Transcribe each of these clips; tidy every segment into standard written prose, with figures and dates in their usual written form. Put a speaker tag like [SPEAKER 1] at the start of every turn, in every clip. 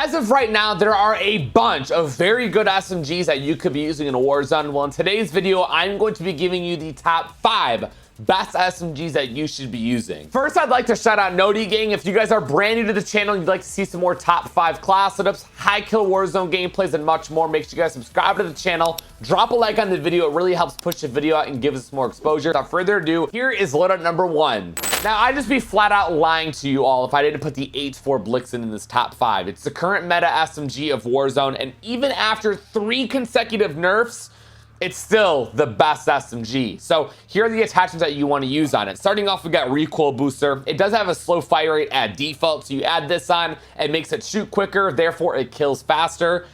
[SPEAKER 1] As of right now, there are a bunch of very good SMGs that you could be using in Warzone. Well, in today's video, I'm going to be giving you the top 5 best SMGs that you should be using. First, I'd like to shout out Noti Gang. If you guys are brand new to the channel and you'd like to see some more top 5 class setups, high kill Warzone gameplays, and much more, make sure you guys subscribe to the channel. Drop a like on the video. It really helps push the video out and gives us more exposure. Without further ado, here is loadout number 1. Now, I'd just be flat out lying to you all if I didn't put the 8-4 Blixen in this top 5. It's the current meta SMG of Warzone, and even after 3 consecutive nerfs, it's still the best SMG. So here are the attachments that you want to use on it. Starting off, we got recoil booster. It does have a slow fire rate at default, so you add this on, it makes it shoot quicker, therefore it kills faster.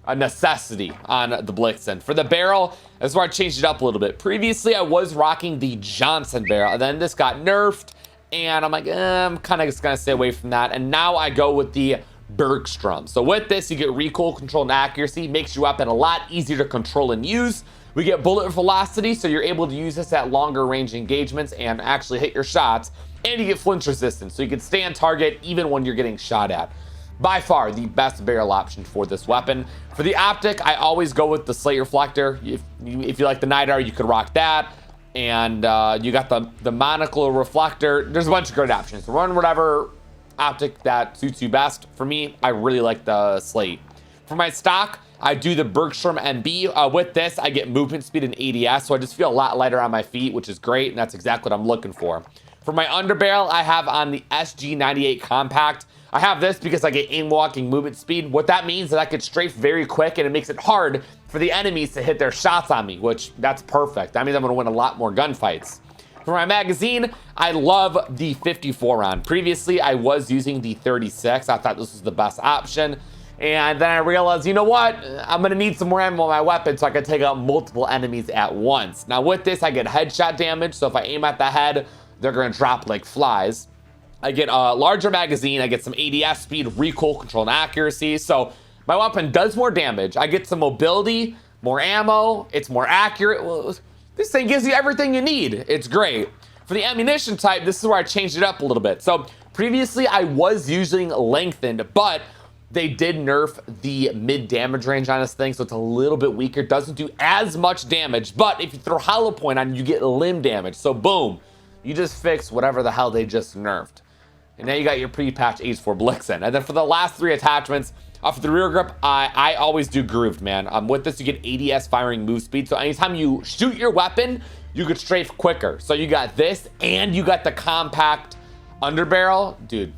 [SPEAKER 1] A necessity on the Blixen. For the barrel, that's where I changed it up a little bit. Previously, I was rocking the Johnson barrel, and then this got nerfed, and I'm like, I'm kind of just gonna stay away from that. And now I go with the Bergstrom. So with this, you get recoil, control, and accuracy. Makes your weapon a lot easier to control and use. We get bullet velocity, so you're able to use this at longer range engagements and actually hit your shots. And you get flinch resistance, so you can stay on target even when you're getting shot at. By far the best barrel option for this weapon. For the optic, I always go with the slate reflector. If you like the night hour, you could rock that. And you got the monocle reflector. There's a bunch of great options. Run whatever optic that suits you best. For me, I really like the slate. For my stock, I do the Bergstrom MB. With this, I get movement speed and ADS, so I just feel a lot lighter on my feet, which is great, and that's exactly what I'm looking for. For my underbarrel, I have on the SG98 Compact. I have this because I get aim walking movement speed. What that means is I can strafe very quick, and it makes it hard for the enemies to hit their shots on me, which that's perfect. That means I'm gonna win a lot more gunfights. For my magazine, I love the 54 round. Previously, I was using the 36. I thought this was the best option. And then I realized, you know what? I'm gonna need some more ammo on my weapon so I can take out multiple enemies at once. Now with this, I get headshot damage. So if I aim at the head, they're gonna drop like flies. I get a larger magazine, I get some ADS speed, recoil, control, and accuracy. So my weapon does more damage. I get some mobility, more ammo, it's more accurate. Well, this thing gives you everything you need. It's great. For the ammunition type, this is where I changed it up a little bit. So previously I was using lengthened, but they did nerf the mid damage range on this thing, so it's a little bit weaker. Doesn't do as much damage, but if you throw hollow point on, you get limb damage. So boom, you just fix whatever the hell they just nerfed. And now you got your pre-patch 8-4 Blixen. And then for the last 3 attachments, for the rear grip, I always do grooved, man. With this, you get ADS firing move speed. So anytime you shoot your weapon, you could strafe quicker. So you got this, and you got the compact underbarrel. Dude,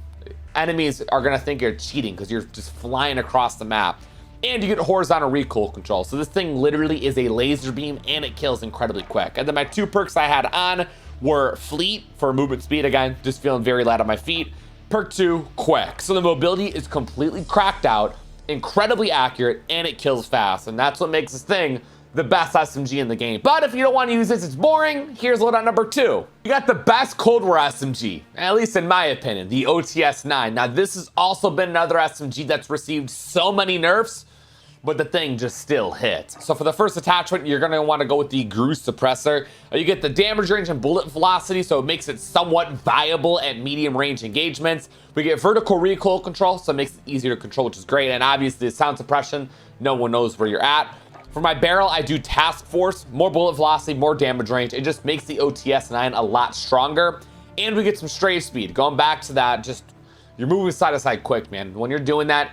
[SPEAKER 1] enemies are gonna think you're cheating because you're just flying across the map. And you get horizontal recoil control. So this thing literally is a laser beam, and it kills incredibly quick. And then my 2 perks I had on were Fleet for movement speed. Again, just feeling very light on my feet. Perk 2, Quick. So the mobility is completely cracked out, incredibly accurate, and it kills fast. And that's what makes this thing the best SMG in the game. But if you don't want to use this, it's boring, here's loadout number 2. You got the best Cold War SMG, at least in my opinion, the OTS-9. Now this has also been another SMG that's received so many nerfs, but the thing just still hits. So for the first attachment, you're gonna wanna go with the Grease Suppressor. You get the damage range and bullet velocity, so it makes it somewhat viable at medium range engagements. We get vertical recoil control, so it makes it easier to control, which is great. And obviously the sound suppression, no one knows where you're at. For my barrel, I do Task Force, more bullet velocity, more damage range. It just makes the OTS-9 a lot stronger. And we get some strafe speed. Going back to that, just you're moving side to side quick, man. When you're doing that,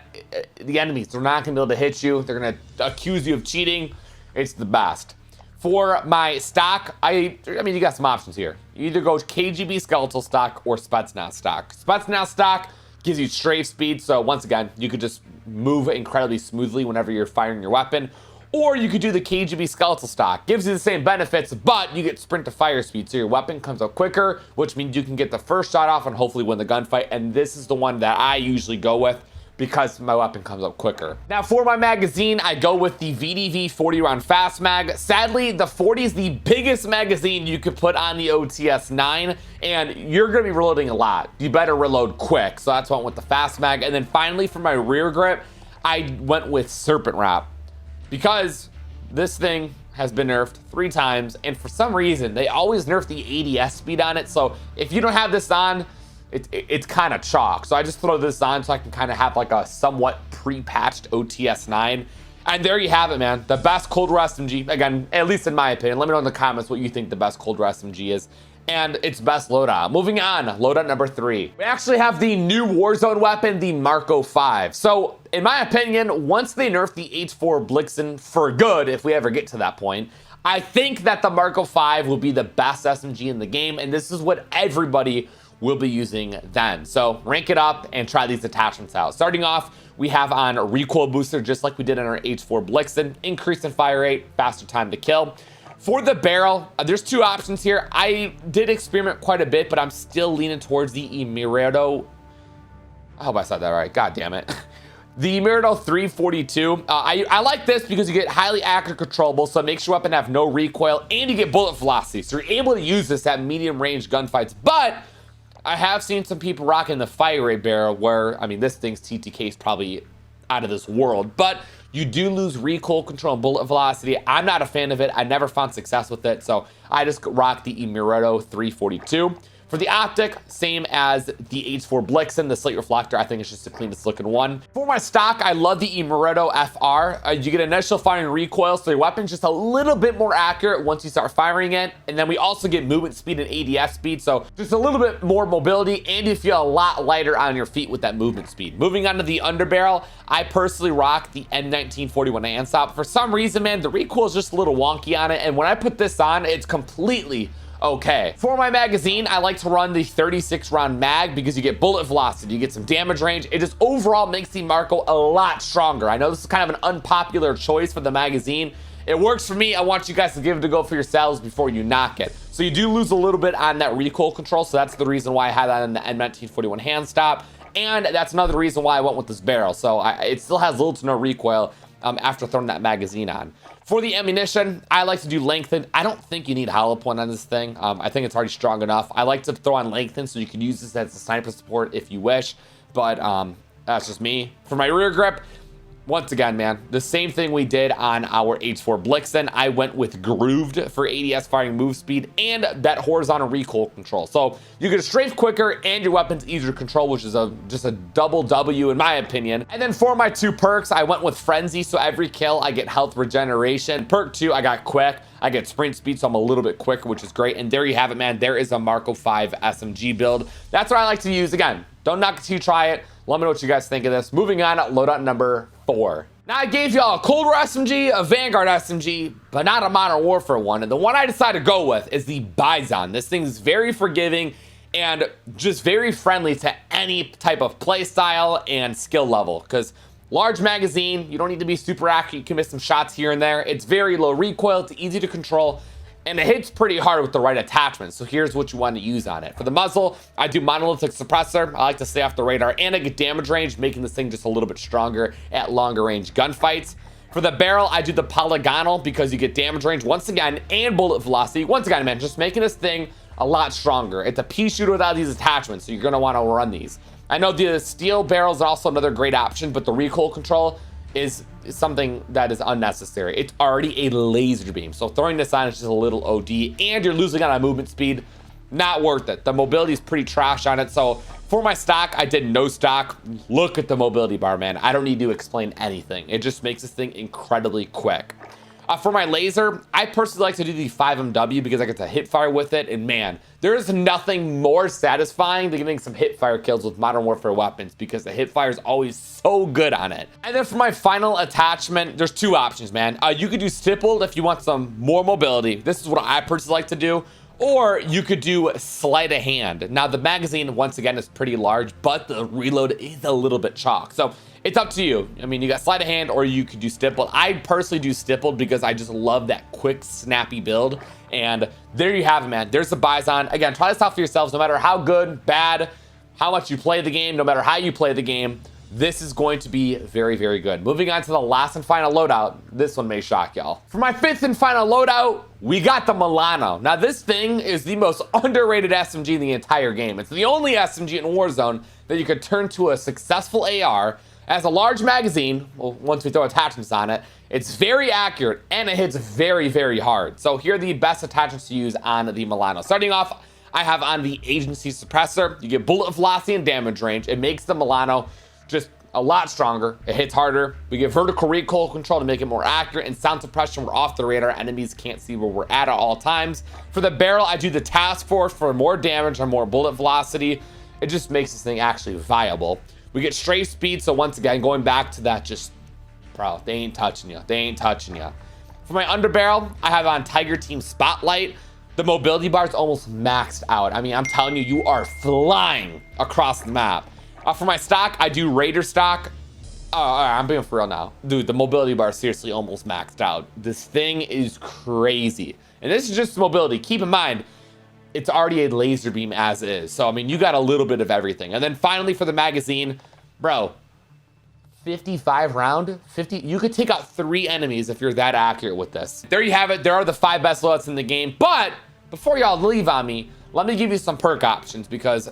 [SPEAKER 1] the enemies, they're not gonna be able to hit you. They're gonna accuse you of cheating. It's the best. For my stock, I mean, you got some options here. You either go KGB skeletal stock or Spetsnaz stock. Spetsnaz stock gives you strafe speed, so once again, you could just move incredibly smoothly whenever you're firing your weapon. Or you could do the KGB skeletal stock. Gives you the same benefits, but you get sprint to fire speed. So your weapon comes up quicker, which means you can get the first shot off and hopefully win the gunfight. And this is the one that I usually go with because my weapon comes up quicker. Now for my magazine, I go with the VDV 40 round fast mag. Sadly, the 40 is the biggest magazine you could put on the OTS-9, and you're gonna be reloading a lot. You better reload quick. So that's why I went with the fast mag. And then finally for my rear grip, I went with Serpent Wrap, because this thing has been nerfed 3 times, and for some reason they always nerf the ADS speed on it. So if you don't have this on, it's kind of chalk. So I just throw this on so I can kind of have like a somewhat pre-patched OTS9. And there you have it, man. The best Cold War SMG, again, at least in my opinion. Let me know in the comments what you think the best Cold War SMG is and its best loadout. Moving on, loadout number 3. We actually have the new Warzone weapon, the Marco 5. So in my opinion, once they nerf the H4 Blixen for good, if we ever get to that point, I think that the Marco 5 will be the best SMG in the game, and this is what everybody will be using then. So rank it up and try these attachments out. Starting off, we have on a recoil booster, just like we did on our H4 Blixen, increase in fire rate, faster time to kill. For the barrel, there's 2 options here. I did experiment quite a bit, but I'm still leaning towards the Emirado. I hope I said that right. God damn it. The Emirado 342. I like this because you get highly accurate controllable, so it makes your weapon have no recoil, and you get bullet velocity. So you're able to use this at medium range gunfights. But I have seen some people rocking the fire rate barrel where, I mean, this thing's TTK is probably out of this world, but you do lose recoil control and bullet velocity. I'm not a fan of it. I never found success with it, so I just rock the Emirado 342. For the optic, same as the H4 Blixen, the slate reflector, I think it's just the cleanest looking one. For my stock, I love the Emirado FR. You get initial firing recoil, so your weapon's just a little bit more accurate once you start firing it. And then we also get movement speed and ADS speed, so just a little bit more mobility, and you feel a lot lighter on your feet with that movement speed. Moving on to the underbarrel, I personally rock the M1941 handstop. For some reason, man, the recoil is just a little wonky on it, and when I put this on, it's completely okay. For my magazine, I like to run the 36 round mag because you get bullet velocity, you get some damage range. It just overall makes the Marco a lot stronger. I know this is kind of an unpopular choice for the magazine. It works for me. I want you guys to give it a go for yourselves before you knock it. So you do lose a little bit on that recoil control, so that's the reason why I had that in the M1941 hand stop, and that's another reason why I went with this barrel. So it still has little to no recoil after throwing that magazine on. For the ammunition, I like to do lengthened. I don't think you need hollow point on this thing. I think it's already strong enough. I like to throw on lengthened so you can use this as a sniper support if you wish, but that's just me. For my rear grip, once again, man, the same thing we did on our H4 Blixen. I went with grooved for ADS firing move speed and that horizontal recoil control. So you get strafe quicker and your weapon's easier to control, which is just a double W in my opinion. And then for my 2 perks, I went with frenzy. So every kill, I get health regeneration. Perk 2, I got quick. I get sprint speed, so I'm a little bit quicker, which is great. And there you have it, man. There is a Marco 5 SMG build. That's what I like to use. Again, don't knock it till you try it. Let me know what you guys think of this. Moving on, loadout number 4. Now, I gave y'all a Cold War SMG, a Vanguard SMG, but not a Modern Warfare one. And the one I decided to go with is the Bizon. This thing is very forgiving and just very friendly to any type of play style and skill level. Because large magazine, you don't need to be super accurate. You can miss some shots here and there. It's very low recoil. It's easy to control. And it hits pretty hard with the right attachment. So here's what you want to use on it. For the muzzle, I do monolithic suppressor. I like to stay off the radar, and I get damage range, making this thing just a little bit stronger at longer range gunfights. For the barrel, I do the polygonal because you get damage range once again and bullet velocity. Once again, man, just making this thing a lot stronger. It's a pea shooter without these attachments, so you're going to want to run these. I know the steel barrels are also another great option, but the recoil control is something that is unnecessary. It's already a laser beam, so throwing this on is just a little OD, and you're losing on movement speed. Not worth it. The mobility is pretty trash on it. So for my stock, I did no stock. Look at the mobility bar, man. I don't need to explain anything. It just makes this thing incredibly quick. For my laser, I personally like to do the 5MW because I get to hip fire with it, and man, there is nothing more satisfying than getting some hip fire kills with Modern Warfare weapons because the hip fire is always so good on it. And then for my final attachment, there's 2 options, man. You could do stippled if you want some more mobility. This is what I personally like to do. Or you could do sleight of hand. Now the magazine, once again, is pretty large, but the reload is a little bit chalk. So it's up to you. I mean, you got sleight of hand or you could do stippled. I personally do stippled because I just love that quick, snappy build. And there you have it, man. There's the Bizon. Again, try this out for yourselves. No matter how good, bad, how much you play the game, no matter how you play the game, this is going to be very, very good. Moving on to the last and final loadout. This one may shock y'all. For my 5th and final loadout, we got the Milano. Now, this thing is the most underrated SMG in the entire game. It's the only SMG in Warzone that you could turn to a successful AR. As a large magazine, well, once we throw attachments on it, it's very accurate and it hits very, very hard. So here are the best attachments to use on the Milano. Starting off, I have on the agency suppressor. You get bullet velocity and damage range. It makes the Milano just a lot stronger. It hits harder. We get vertical recoil control to make it more accurate, and sound suppression. We're off the radar. Enemies can't see where we're at all times. For the barrel, I do the task force for more damage and more bullet velocity. It just makes this thing actually viable. We get straight speed. So once again, going back to that, just, bro, they ain't touching you. They ain't touching you. For my underbarrel, I have on Tiger Team Spotlight. The mobility bar is almost maxed out. I mean, I'm telling you, you are flying across the map. For my stock, I do Raider stock. I'm being for real now. Dude, the mobility bar is seriously almost maxed out. This thing is crazy. And this is just mobility. Keep in mind, it's already a laser beam as is. So, I mean, you got a little bit of everything. And then finally for the magazine, bro, 55 round, 50. You could take out 3 enemies if you're that accurate with this. There you have it. There are the 5 best loadouts in the game. But before y'all leave on me, let me give you some perk options because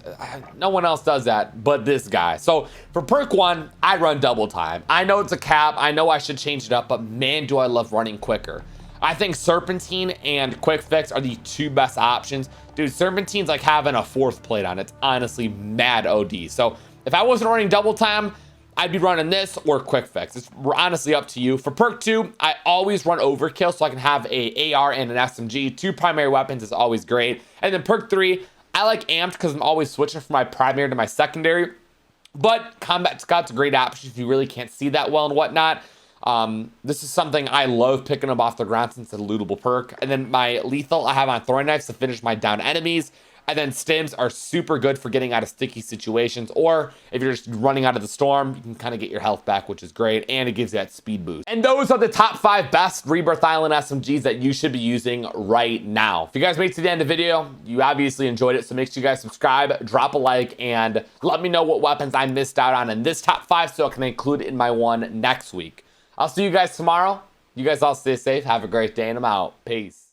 [SPEAKER 1] no one else does that but this guy. So for perk 1, I run double time. I know it's a cap. I know I should change it up, but man, do I love running quicker. I think Serpentine and Quick Fix are the 2 best options. Dude, Serpentine's like having a 4th plate on it. It's honestly mad OD. So if I wasn't running double time, I'd be running this or Quick Fix. It's honestly up to you. For perk 2, I always run Overkill so I can have a AR and an SMG. 2 primary weapons is always great. And then perk 3, I like Amped because I'm always switching from my primary to my secondary. But Combat Scout's a great option if you really can't see that well and whatnot. This is something I love picking up off the ground since it's a lootable perk. And then my lethal, I have on throwing knives to finish my down enemies. And then stims are super good for getting out of sticky situations, or if you're just running out of the storm, you can kind of get your health back, which is great, and it gives you that speed boost. And those are the top 5 best Rebirth Island SMGs that you should be using right now. If you guys made it to the end of the video, you obviously enjoyed it, so make sure you guys subscribe, drop a like, and let me know what weapons I missed out on in this top 5 so I can include it in my one next week. I'll see you guys tomorrow. You guys all stay safe, have a great day, and I'm out. Peace.